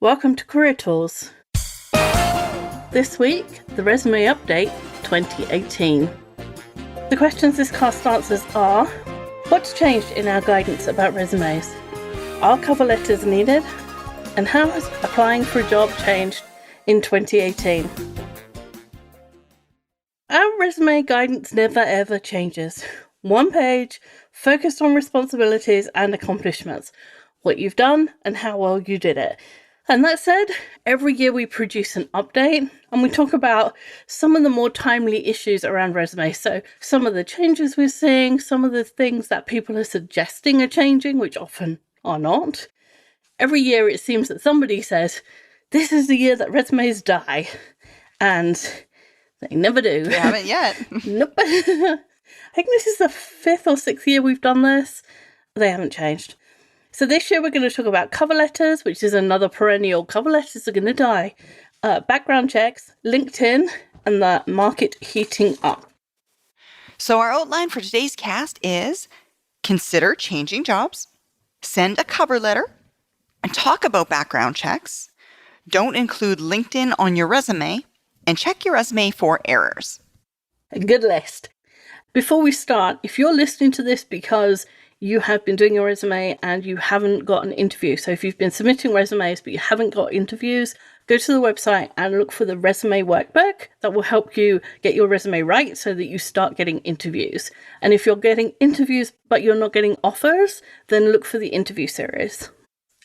Welcome to Career Tools. This week, the Resume Update 2018. The questions this cast answers are: what's changed in our guidance about resumes? Are cover letters needed? And how has applying for a job changed in 2018? Our resume guidance never ever changes. One page, focused on responsibilities and accomplishments, what you've done and how well you did it. And that said, every year we produce an update and we talk about some of the more timely issues around resumes. So some of the changes we're seeing, some of the things that people are suggesting are changing, which often are not. Every year it seems that somebody says, this is the year that resumes die. And they never do. They haven't yet. Nope. I think this is the 5th or 6th year we've done this. They haven't changed. So this year we're going to talk about cover letters, which is another perennial. Cover letters are going to die. Background checks, LinkedIn, and the market heating up. So our outline for today's cast is: consider changing jobs, send a cover letter, and talk about background checks. Don't include LinkedIn on your resume, and check your resume for errors. A good list. Before we start, if you're listening to this because you have been doing your resume and you haven't got an interview, so if you've been submitting resumes but you haven't got interviews, go to the website and look for the resume workbook. That will help you get your resume right so that you start getting interviews. And if you're getting interviews but you're not getting offers, then look for the interview series.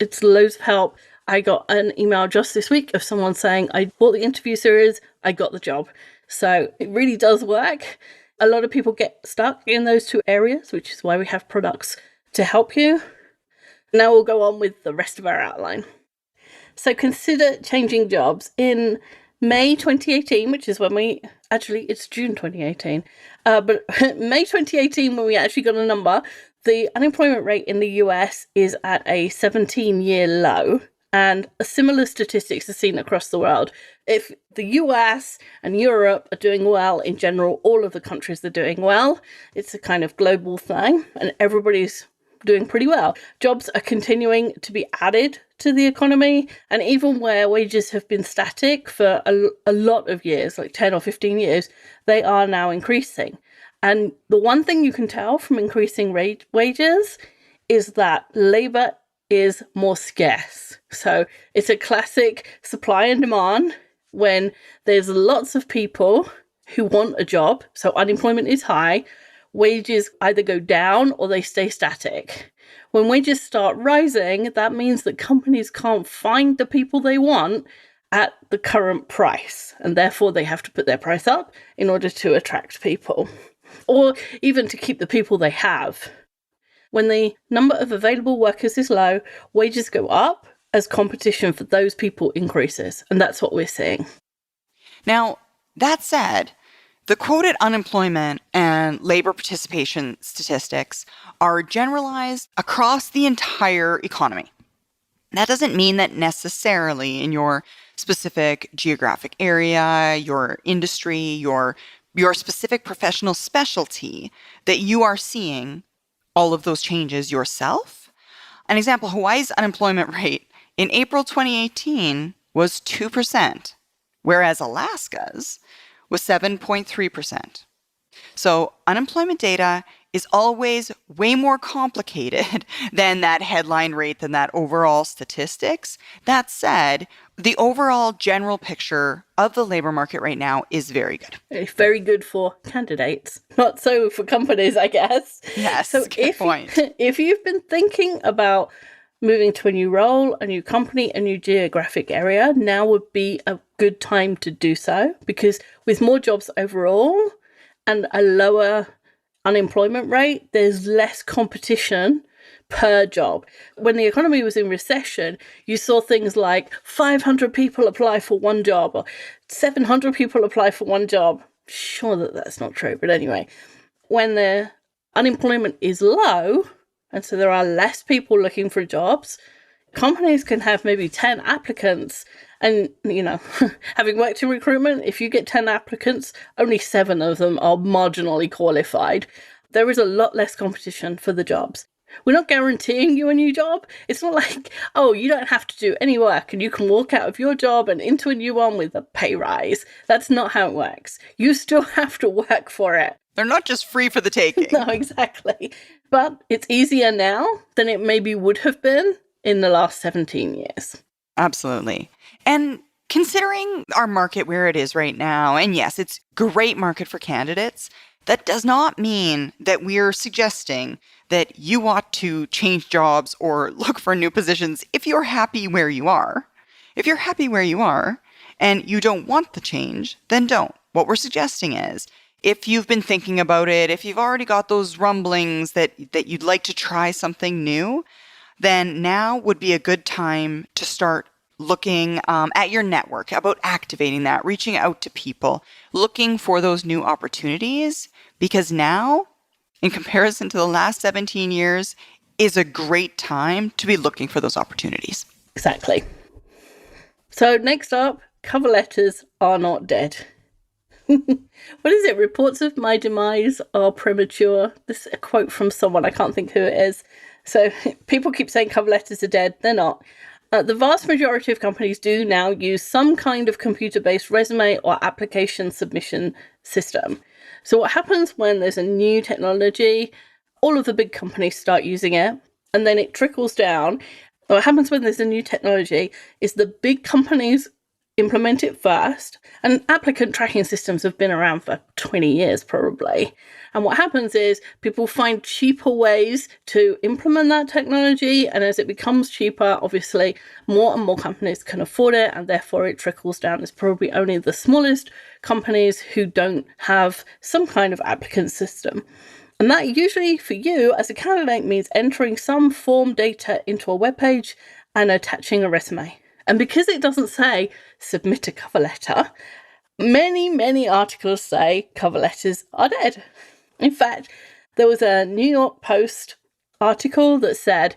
It's loads of help. I got an email just this week of someone saying, I bought the interview series, I got the job. So it really does work. A lot of people get stuck in those two areas, which is why we have products to help you. Now we'll go on with the rest of our outline. So consider changing jobs. In May 2018, which is when it's June 2018, but May 2018 when we actually got a number, the unemployment rate in the US is at a 17-year low. And similar statistics are seen across the world. If the US and Europe are doing well in general, all of the countries are doing well. It's a kind of global thing, and everybody's doing pretty well. Jobs are continuing to be added to the economy, and even where wages have been static for a lot of years, like 10 or 15 years, they are now increasing. And the one thing you can tell from increasing wages is that labor is more scarce. So it's a classic supply and demand. When there's lots of people who want a job, so unemployment is high, wages either go down or they stay static. When wages start rising, that means that companies can't find the people they want at the current price, and therefore they have to put their price up in order to attract people, or even to keep the people they have. When the number of available workers is low, wages go up as competition for those people increases. And that's what we're seeing. Now, that said, the quoted unemployment and labor participation statistics are generalized across the entire economy. That doesn't mean that necessarily in your specific geographic area, your industry, your specific professional specialty, that you are seeing all of those changes yourself. An example, Hawaii's unemployment rate in April 2018 was 2%, whereas Alaska's was 7.3%. So unemployment data is always way more complicated than that headline rate, than that overall statistics. That said, the overall general picture of the labor market right now is very good. It's very good for candidates, not so for companies, I guess. Yes, so good point. If you've been thinking about moving to a new role, a new company, a new geographic area, now would be a good time to do so, because with more jobs overall and a lower unemployment rate, there's less competition per job. When the economy was in recession, you saw things like 500 people apply for one job or 700 people apply for one job. Sure that's not true, but anyway, when the unemployment is low, and so there are less people looking for jobs, companies can have maybe 10 applicants. And, having worked in recruitment, if you get 10 applicants, only 7 of them are marginally qualified. There is a lot less competition for the jobs. We're not guaranteeing you a new job. It's not like, oh, you don't have to do any work and you can walk out of your job and into a new one with a pay rise. That's not how it works. You still have to work for it. They're not just free for the taking. No, exactly. But it's easier now than it maybe would have been in the last 17 years. Absolutely. And considering our market where it is right now, and yes, it's a great market for candidates, that does not mean that we're suggesting that you ought to change jobs or look for new positions if you're happy where you are. If you're happy where you are and you don't want the change, then don't. What we're suggesting is, if you've been thinking about it, if you've already got those rumblings that you'd like to try something new, then now would be a good time to start looking at your network, about activating that, reaching out to people, looking for those new opportunities, because now, in comparison to the last 17 years, is a great time to be looking for those opportunities. Exactly. So next up, cover letters are not dead. What is it? Reports of my demise are premature. This is a quote from someone, I can't think who it is. So people keep saying cover letters are dead. They're not. The vast majority of companies do now use some kind of computer-based resume or application submission system. So what happens when there's a new technology, all of the big companies start using it, and then it trickles down. What happens when there's a new technology is the big companies implement it first, and applicant tracking systems have been around for 20 years probably. And what happens is people find cheaper ways to implement that technology, and as it becomes cheaper, obviously more and more companies can afford it, and therefore it trickles down. It's probably only the smallest companies who don't have some kind of applicant system. And that usually for you as a candidate means entering some form data into a web page and attaching a resume. And because it doesn't say submit a cover letter, many articles say cover letters are dead. In fact, there was a New York Post article that said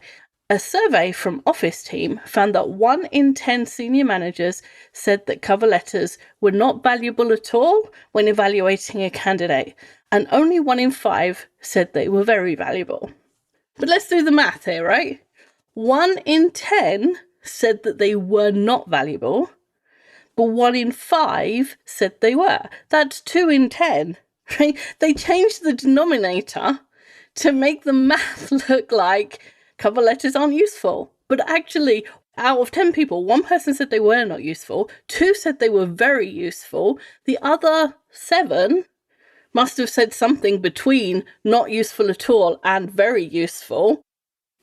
a survey from Office Team found that 1 in 10 senior managers said that cover letters were not valuable at all when evaluating a candidate, and only 1 in 5 said they were very valuable. But let's do the math here, right? 1 in 10 said that they were not valuable, but 1 in 5 said they were. That's 2 in 10. Right? They changed the denominator to make the math look like cover letters aren't useful. But actually, out of 10 people, 1 person said they were not useful, 2 said they were very useful, the other 7 must have said something between not useful at all and very useful.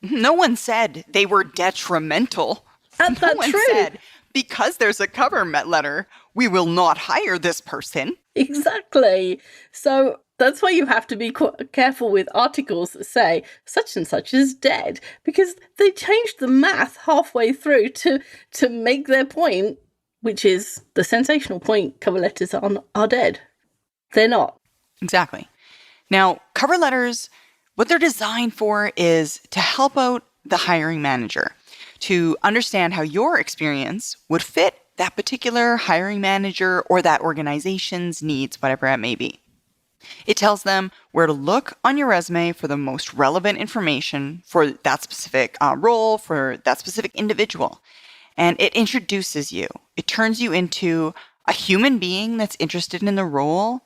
No one said they were detrimental. And no that's one true. said, because there's a cover letter, we will not hire this person. Exactly. So that's why you have to be careful with articles that say such and such is dead, because they changed the math halfway through to make their point, which is the sensational point: cover letters are dead. They're not. Exactly. Now, cover letters, what they're designed for is to help out the hiring manager to understand how your experience would fit that particular hiring manager or that organization's needs, whatever it may be. It tells them where to look on your resume for the most relevant information for that specific role, for that specific individual. And it introduces you. It turns you into a human being that's interested in the role,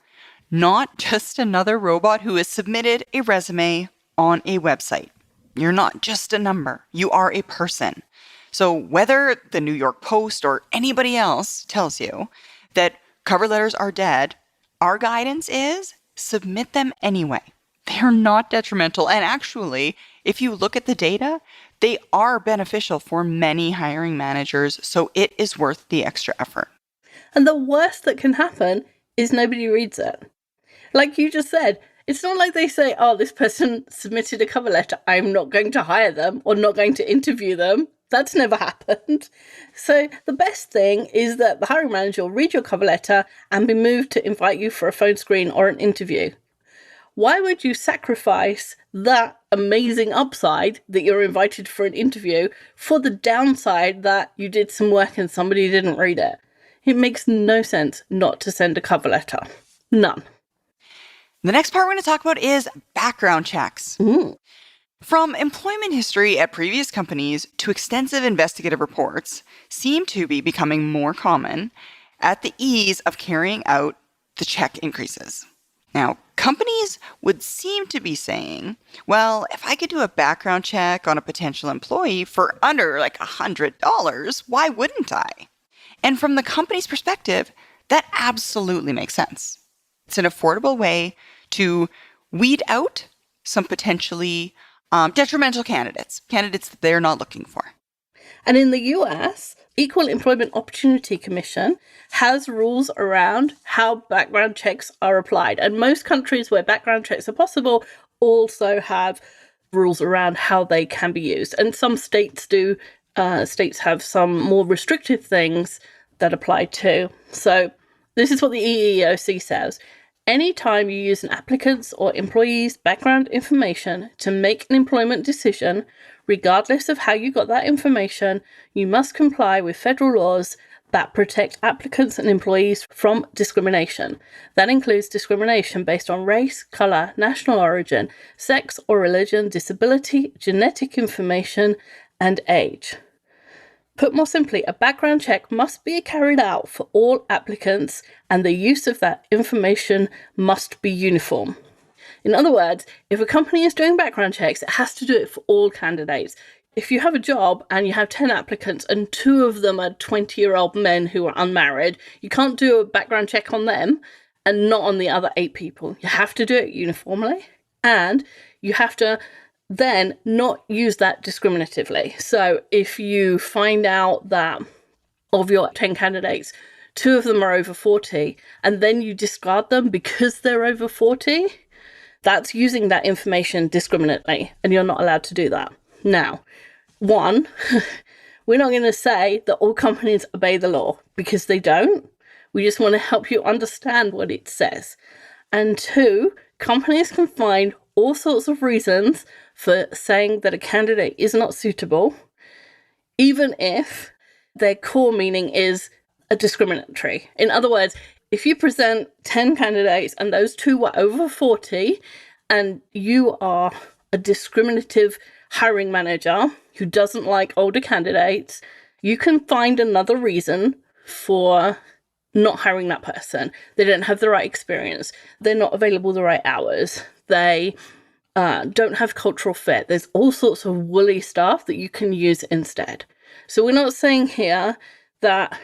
not just another robot who has submitted a resume on a website. You're not just a number. You are a person. So whether the New York Post or anybody else tells you that cover letters are dead, our guidance is submit them anyway. They are not detrimental. And actually, if you look at the data, they are beneficial for many hiring managers. So it is worth the extra effort. And the worst that can happen is nobody reads it. Like you just said, it's not like they say, oh, this person submitted a cover letter, I'm not going to hire them or not going to interview them. That's never happened. So the best thing is that the hiring manager will read your cover letter and be moved to invite you for a phone screen or an interview. Why would you sacrifice that amazing upside that you're invited for an interview for the downside that you did some work and somebody didn't read it? It makes no sense not to send a cover letter. None. The next part we're going to talk about is background checks. From employment history at previous companies to extensive investigative reports seem to be becoming more common at the ease of carrying out the check increases. Now, companies would seem to be saying, well, if I could do a background check on a potential employee for under like $100, why wouldn't I? And from the company's perspective, that absolutely makes sense. It's an affordable way to weed out some potentially detrimental candidates that they're not looking for. And in the US, Equal Employment Opportunity Commission has rules around how background checks are applied. And most countries where background checks are possible also have rules around how they can be used. And some states do. States have some more restrictive things that apply too. So this is what the EEOC says. Anytime you use an applicant's or employee's background information to make an employment decision, regardless of how you got that information, you must comply with federal laws that protect applicants and employees from discrimination. That includes discrimination based on race, color, national origin, sex or religion, disability, genetic information, and age. Put more simply, a background check must be carried out for all applicants, and the use of that information must be uniform. In other words, if a company is doing background checks, it has to do it for all candidates. If you have a job and you have 10 applicants and 2 of them are 20-year-old men who are unmarried, you can't do a background check on them and not on the other 8 people. You have to do it uniformly, and you have to then not use that discriminatively. So if you find out that of your 10 candidates, 2 of them are over 40, and then you discard them because they're over 40, that's using that information discriminately, and you're not allowed to do that. Now, one, we're not going to say that all companies obey the law, because they don't. We just want to help you understand what it says. And 2, companies can find all sorts of reasons for saying that a candidate is not suitable, even if their core meaning is a discriminatory. In other words, if you present 10 candidates and those 2 were over 40 and you are a discriminative hiring manager who doesn't like older candidates, you can find another reason for not hiring that person. They don't have the right experience. They're not available the right hours. They don't have cultural fit. There's all sorts of woolly stuff that you can use instead. So we're not saying here that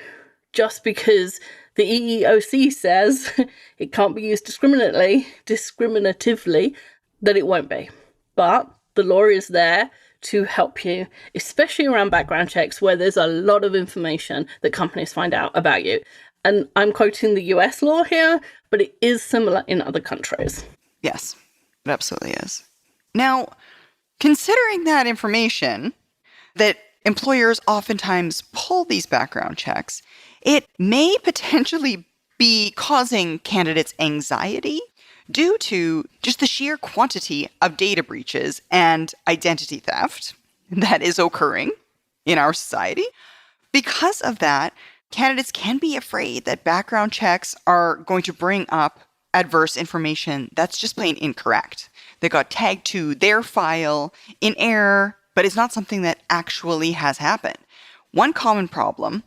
just because the EEOC says it can't be used discriminatively, that it won't be. But the law is there to help you, especially around background checks where there's a lot of information that companies find out about you. And I'm quoting the US law here, but it is similar in other countries. Yes, it absolutely is. Now, considering that information, that employers oftentimes pull these background checks, it may potentially be causing candidates anxiety due to just the sheer quantity of data breaches and identity theft that is occurring in our society. Because of that, candidates can be afraid that background checks are going to bring up adverse information that's just plain incorrect. That got tagged to their file in error, but it's not something that actually has happened. One common problem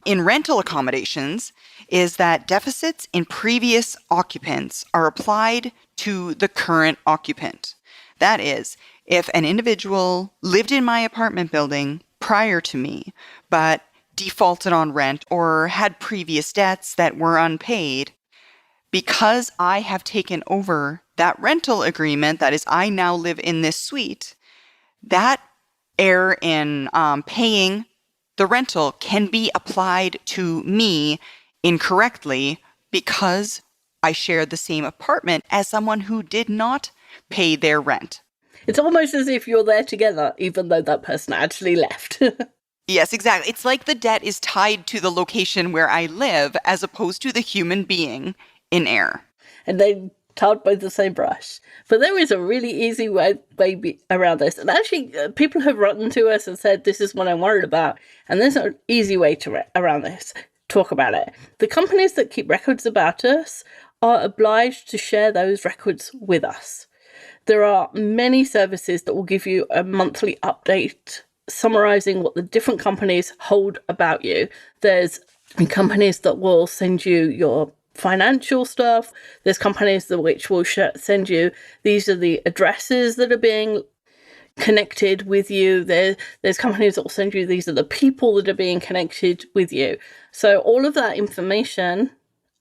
in rental accommodations is that deficits in previous occupants are applied to the current occupant. That is, if an individual lived in my apartment building prior to me, but defaulted on rent or had previous debts that were unpaid, because I have taken over that rental agreement, that is, I now live in this suite, that error in paying the rental can be applied to me incorrectly because I shared the same apartment as someone who did not pay their rent. It's almost as if you're there together, even though that person actually left. Yes, exactly. It's like the debt is tied to the location where I live as opposed to the human being in error. And they tarred by the same brush. But there is a really easy way around this. And actually, people have written to us and said, this is what I'm worried about. And there's an easy way around this. Talk about it. The companies that keep records about us are obliged to share those records with us. There are many services that will give you a monthly update summarizing what the different companies hold about you. There's companies that will send you your financial stuff. There's companies that which will send you, these are the addresses that are being connected with you. There's companies that will send you, these are the people that are being connected with you. So all of that information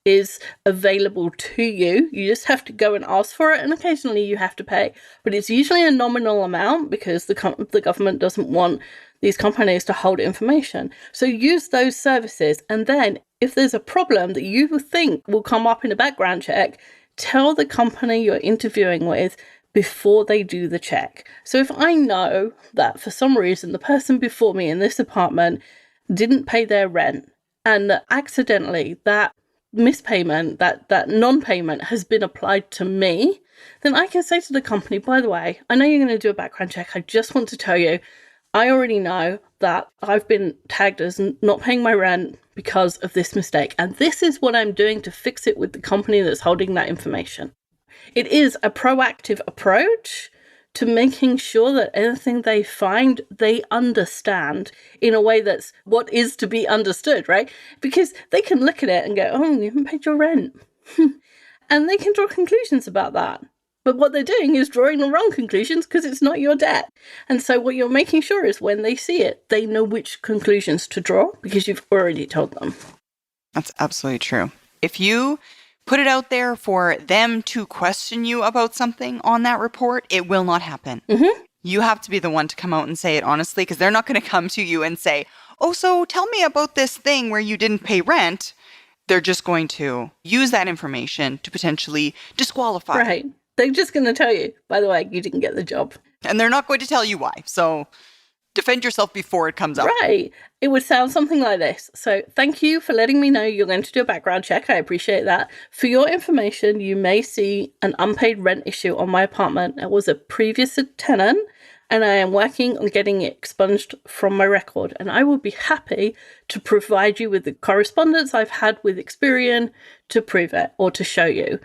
is available to you. You just have to go and ask for it, and occasionally you have to pay. But it's usually a nominal amount because the government doesn't want these companies to hold information. So use those services, and then if there's a problem that you think will come up in a background check, tell the company you're interviewing with before they do the check. So if I know that for some reason the person before me in this apartment didn't pay their rent, and accidentally that mispayment, that non-payment has been applied to me, then I can say to the company, by the way, I know you're going to do a background check. I just want to tell you, I already know that I've been tagged as not paying my rent because of this mistake. And this is what I'm doing to fix it with the company that's holding that information. It is a proactive approach to making sure that anything they find, they understand in a way that's what is to be understood, right? Because they can look at it and go, oh, you haven't paid your rent. And they can draw conclusions about that. But what they're doing is drawing the wrong conclusions because it's not your debt. And so what you're making sure is when they see it, they know which conclusions to draw because you've already told them. That's absolutely true. If you put it out there for them to question you about something on that report, it will not happen. Mm-hmm. You have to be the one to come out and say it honestly, because they're not going to come to you and say, oh, so tell me about this thing where you didn't pay rent. They're just going to use that information to potentially disqualify. Right. They're just going to tell you, by the way, you didn't get the job. And they're not going to tell you why. So defend yourself before it comes out. Right. It would sound something like this. So thank you for letting me know you're going to do a background check. I appreciate that. For your information, you may see an unpaid rent issue on my apartment. It was a previous tenant, and I am working on getting it expunged from my record. And I will be happy to provide you with the correspondence I've had with Experian to prove it or to show you.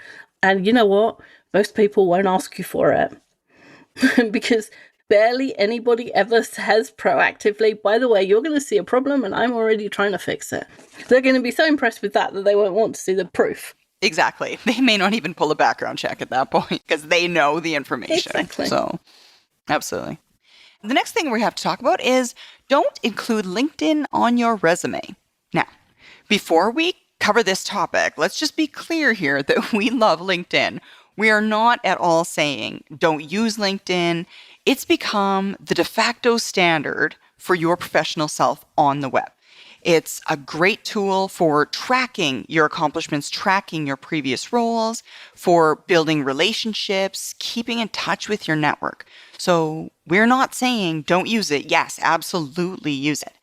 And you know what? Most people won't ask you for it because barely anybody ever says proactively, by the way, you're going to see a problem and I'm already trying to fix it. They're going to be so impressed with that they won't want to see the proof. Exactly. They may not even pull a background check at that point because they know the information. Exactly. So, absolutely. The next thing we have to talk about is don't include LinkedIn on your resume. Now, before we cover this topic, let's just be clear here that we love LinkedIn. We are not at all saying don't use LinkedIn. It's become the de facto standard for your professional self on the web. It's a great tool for tracking your accomplishments, tracking your previous roles, for building relationships, keeping in touch with your network. So we're not saying don't use it. Yes, absolutely use it.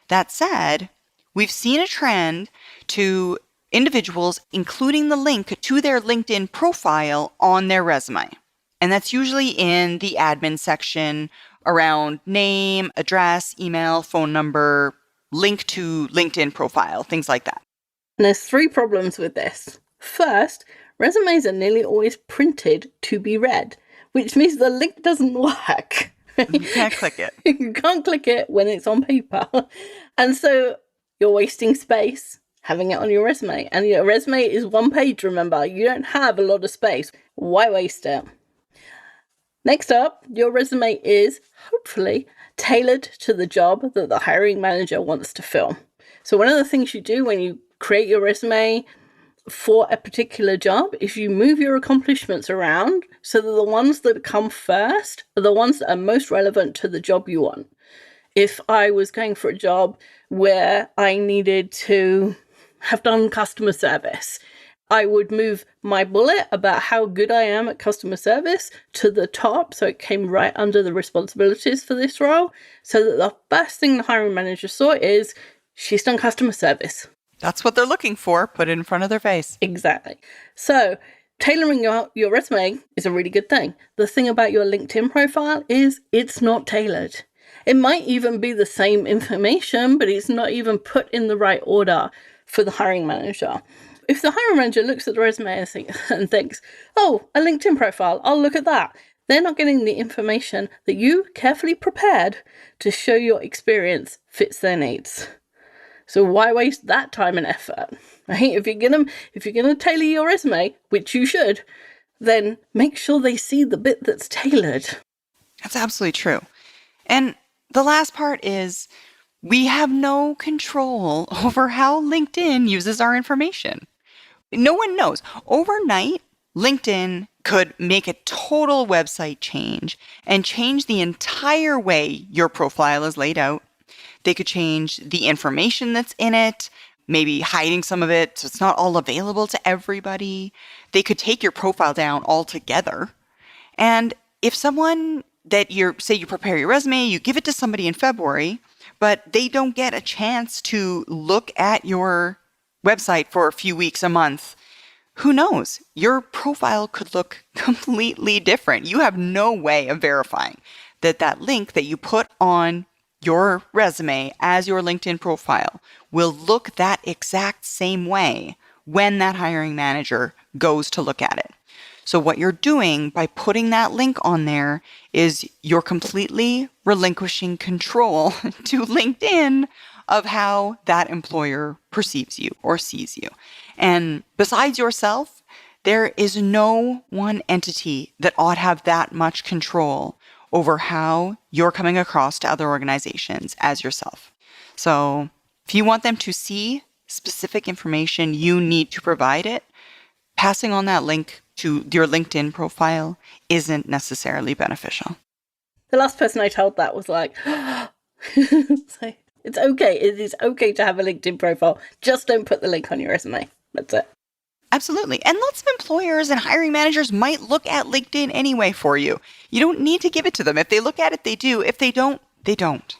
That said, we've seen a trend to individuals including the link to their LinkedIn profile on their resume. And that's usually in the admin section around name, address, email, phone number, link to LinkedIn profile, things like that. And there's 3 problems with this. First, resumes are nearly always printed to be read, which means the link doesn't work. You can't click it. You can't click it when it's on paper. And so you're wasting space having it on your resume. And your resume is 1 page, remember. You don't have a lot of space. Why waste it? Next up, your resume is, hopefully, tailored to the job that the hiring manager wants to fill. So one of the things you do when you create your resume for a particular job is you move your accomplishments around so that the ones that come first are the ones that are most relevant to the job you want. If I was going for a job where I needed to have done customer service, I would move my bullet about how good I am at customer service to the top, so it came right under the responsibilities for this role, so that the first thing the hiring manager saw is, she's done customer service. That's what they're looking for. Put it in front of their face. Exactly. So tailoring your resume is a really good thing. The thing about your LinkedIn profile is it's not tailored. It might even be the same information, but it's not even put in the right order for the hiring manager. If the hiring manager looks at the resume and thinks, oh, a LinkedIn profile, I'll look at that, They're not getting the information that you carefully prepared to show your experience fits their needs. So why waste that time and effort? Right? If you're gonna tailor your resume, which you should, then make sure they see the bit that's tailored. That's absolutely true. And the last part is we have no control over how LinkedIn uses our information. No one knows. Overnight, LinkedIn could make a total website change and change the entire way your profile is laid out. They could change the information that's in it, maybe hiding some of it so it's not all available to everybody. They could take your profile down altogether. And if someone that say you prepare your resume, you give it to somebody in February, but they don't get a chance to look at your website for a few weeks, a month, who knows? Your profile could look completely different. You have no way of verifying that link that you put on your resume as your LinkedIn profile will look that exact same way when that hiring manager goes to look at it. So what you're doing by putting that link on there is you're completely relinquishing control to LinkedIn of how that employer perceives you or sees you. And besides yourself, there is no one entity that ought to have that much control over how you're coming across to other organizations as yourself. So if you want them to see specific information, you need to provide it. Passing on that link to your LinkedIn profile isn't necessarily beneficial. The last person I told that was like, so it's okay. It is okay to have a LinkedIn profile. Just don't put the link on your resume. That's it. Absolutely. And lots of employers and hiring managers might look at LinkedIn anyway for you. You don't need to give it to them. If they look at it, they do. If they don't, they don't.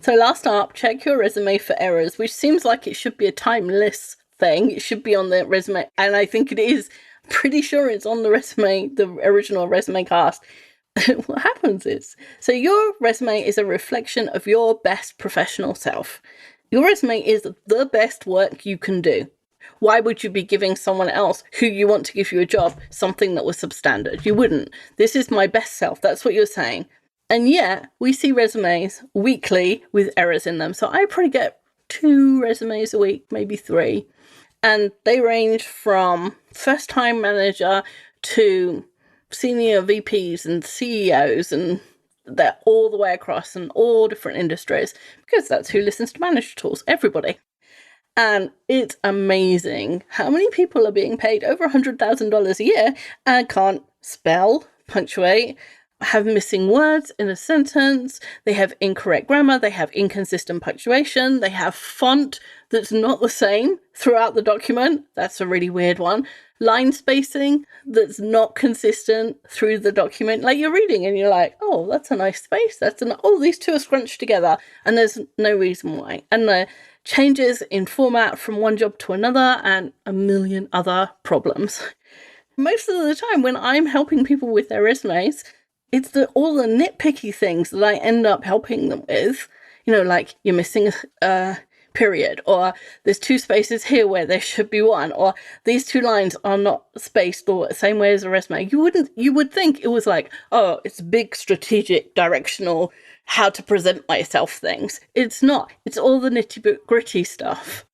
So last up, check your resume for errors, which seems like it should be a timeless thing. It should be on the resume. And I think it is. Pretty sure it's on the resume, the original resume cast. What happens is, so your resume is a reflection of your best professional self. Your resume is the best work you can do. Why would you be giving someone else who you want to give you a job something that was substandard? You wouldn't. This is my best self. That's what you're saying. And yet, we see resumes weekly with errors in them. So I probably get 2 resumes a week, maybe 3. And they range from first-time manager to senior VPs and CEOs, and they're all the way across in all different industries, because that's who listens to Manager Tools, everybody. And it's amazing how many people are being paid over $100,000 a year and can't spell, punctuate, have missing words in a sentence, they have incorrect grammar, they have inconsistent punctuation, they have font that's not the same throughout the document. That's a really weird one. Line spacing that's not consistent through the document. Like you're reading and you're like, oh, that's a nice space. These two are scrunched together and there's no reason why. And the changes in format from one job to another and a million other problems. Most of the time when I'm helping people with their resumes, it's all the nitpicky things that I end up helping them with. You know, like you're missing a period, or there's 2 spaces here where there should be 1, or these 2 lines are not spaced or the same way as a resume. You would think it was like, oh, it's big strategic, directional, how to present myself things. It's not. It's all the nitty-gritty stuff.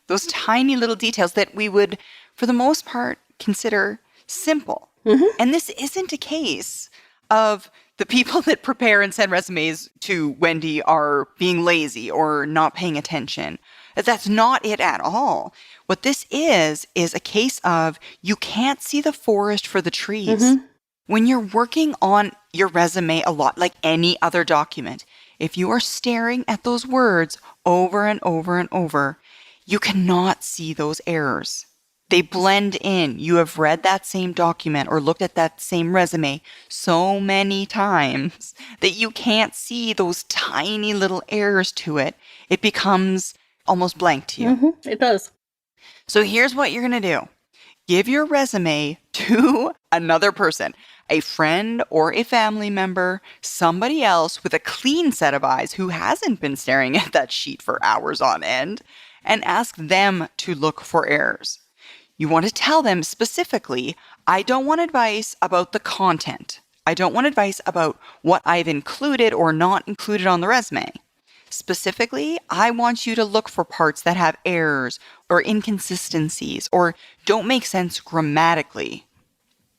Those tiny little details that we would, for the most part, consider simple. Mm-hmm. And this isn't a case of the people that prepare and send resumes to Wendy are being lazy or not paying attention. That's not it at all. What this is a case of you can't see the forest for the trees. Mm-hmm. When you're working on your resume a lot, like any other document, if you are staring at those words over and over and over, you cannot see those errors. They blend in. You have read that same document or looked at that same resume so many times that you can't see those tiny little errors to it. It becomes almost blank to you. Mm-hmm. It does. So here's what you're going to do. Give your resume to another person, a friend or a family member, somebody else with a clean set of eyes who hasn't been staring at that sheet for hours on end, and ask them to look for errors. You want to tell them specifically, I don't want advice about the content. I don't want advice about what I've included or not included on the resume. Specifically, I want you to look for parts that have errors or inconsistencies or don't make sense grammatically.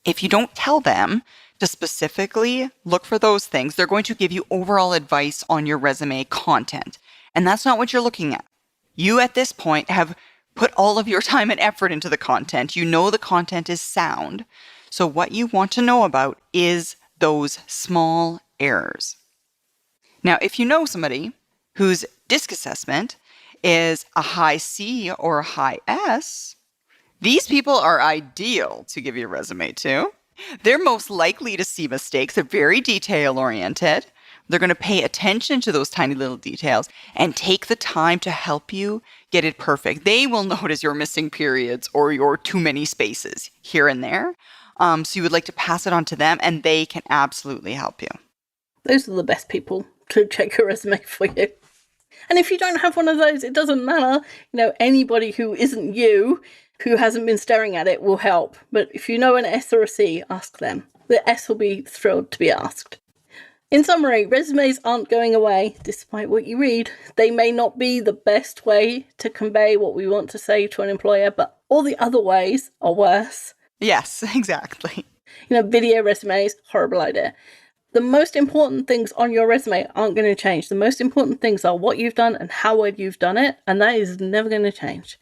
If you don't tell them to specifically look for those things, they're going to give you overall advice on your resume content. And that's not what you're looking at. You at this point have put all of your time and effort into the content. You know the content is sound. So what you want to know about is those small errors. Now, if you know somebody whose DISC assessment is a high C or a high S, these people are ideal to give your resume to. They're most likely to see mistakes. They're very detail-oriented. They're going to pay attention to those tiny little details and take the time to help you get it perfect. They will notice your missing periods or your too many spaces here and there. So you would like to pass it on to them, and they can absolutely help you. Those are the best people to check your resume for you. And if you don't have one of those, it doesn't matter. Anybody who isn't you, who hasn't been staring at it, will help. But if you know an S or a C, ask them. The S will be thrilled to be asked. In summary, resumes aren't going away, despite what you read. They may not be the best way to convey what we want to say to an employer, but all the other ways are worse. Yes, exactly. Video resumes, horrible idea. The most important things on your resume aren't going to change. The most important things are what you've done and how well you've done it, and that is never going to change.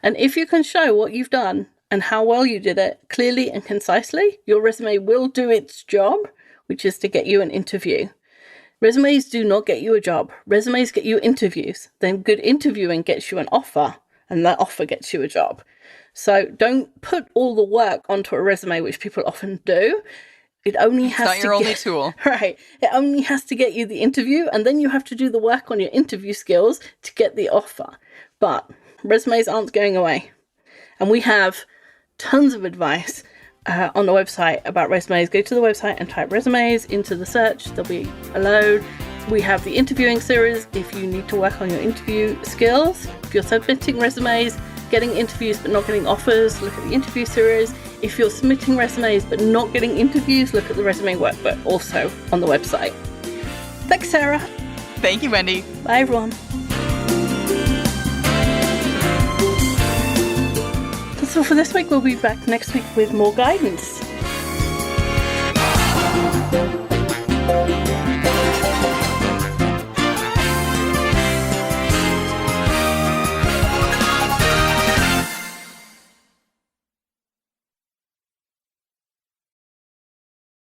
And if you can show what you've done and how well you did it clearly and concisely, your resume will do its job, which is to get you an interview. Resumes do not get you a job. Resumes get you interviews. Then good interviewing gets you an offer, and that offer gets you a job. So don't put all the work onto a resume, which people often do. It only has to get your only tool. Right. It only has to get you the interview, and then you have to do the work on your interview skills to get the offer. But resumes aren't going away. And we have tons of advice on the website about resumes. Go to the website and type resumes into the search. There'll be a load. We have the interviewing series if you need to work on your interview skills. If you're submitting resumes, getting interviews but not getting offers, look at the interview series. If you're submitting resumes but not getting interviews, look at the resume workbook, also on the website. Thanks, Sarah. Thank you, Wendy. Bye, everyone. That's all for this week. We'll be back next week with more guidance.